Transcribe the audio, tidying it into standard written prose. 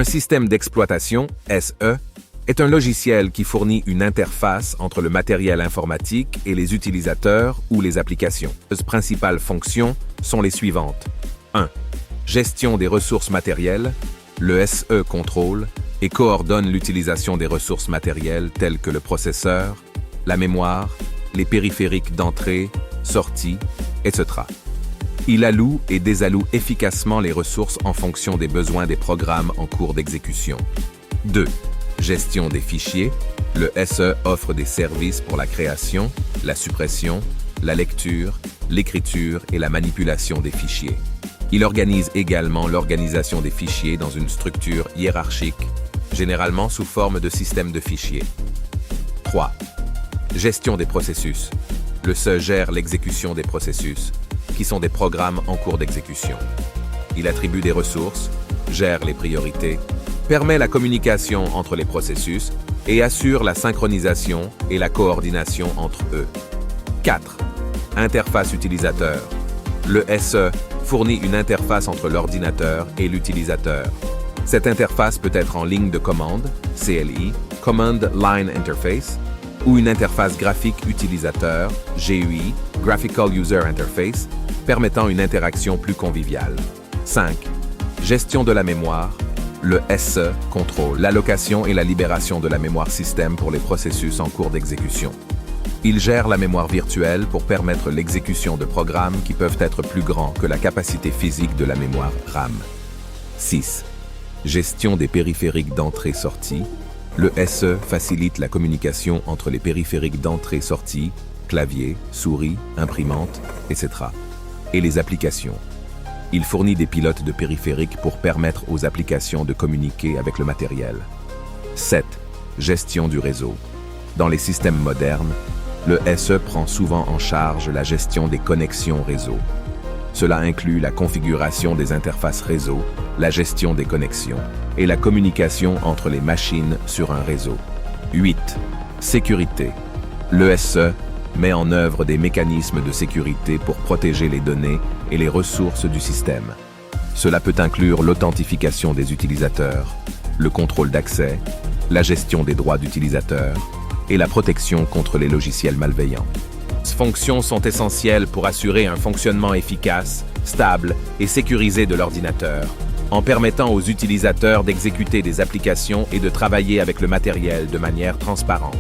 Un système d'exploitation, SE, est un logiciel qui fournit une interface entre le matériel informatique et les utilisateurs ou les applications. Les principales fonctions sont les suivantes. 1. Gestion des ressources matérielles. Le SE contrôle et coordonne l'utilisation des ressources matérielles telles que le processeur, la mémoire, les périphériques d'entrée, sortie, etc. Il alloue et désalloue efficacement les ressources en fonction des besoins des programmes en cours d'exécution. 2. Gestion des fichiers. Le SE offre des services pour la création, la suppression, la lecture, l'écriture et la manipulation des fichiers. Il organise également l'organisation des fichiers dans une structure hiérarchique, généralement sous forme de système de fichiers. 3. Gestion des processus. Le SE gère l'exécution des processus, qui sont des programmes en cours d'exécution. Il attribue des ressources, gère les priorités, permet la communication entre les processus et assure la synchronisation et la coordination entre eux. 4. Interface utilisateur. Le SE fournit une interface entre l'ordinateur et l'utilisateur. Cette interface peut être en ligne de commande, CLI, Command Line Interface, ou une interface graphique utilisateur, GUI, Graphical User Interface, permettant une interaction plus conviviale. 5. Gestion de la mémoire. Le SE contrôle l'allocation et la libération de la mémoire système pour les processus en cours d'exécution. Il gère la mémoire virtuelle pour permettre l'exécution de programmes qui peuvent être plus grands que la capacité physique de la mémoire RAM. 6. Gestion des périphériques d'entrée-sortie. Le SE facilite la communication entre les périphériques d'entrée-sortie, clavier, souris, imprimante, etc. et les applications. Il fournit des pilotes de périphériques pour permettre aux applications de communiquer avec le matériel. 7. Gestion du réseau. Dans les systèmes modernes, le SE prend souvent en charge la gestion des connexions réseau. Cela inclut la configuration des interfaces réseau, la gestion des connexions et la communication entre les machines sur un réseau. 8. Sécurité. Le SE met en œuvre des mécanismes de sécurité pour protéger les données et les ressources du système. Cela peut inclure l'authentification des utilisateurs, le contrôle d'accès, la gestion des droits d'utilisateurs et la protection contre les logiciels malveillants. Ces fonctions sont essentielles pour assurer un fonctionnement efficace, stable et sécurisé de l'ordinateur, en permettant aux utilisateurs d'exécuter des applications et de travailler avec le matériel de manière transparente.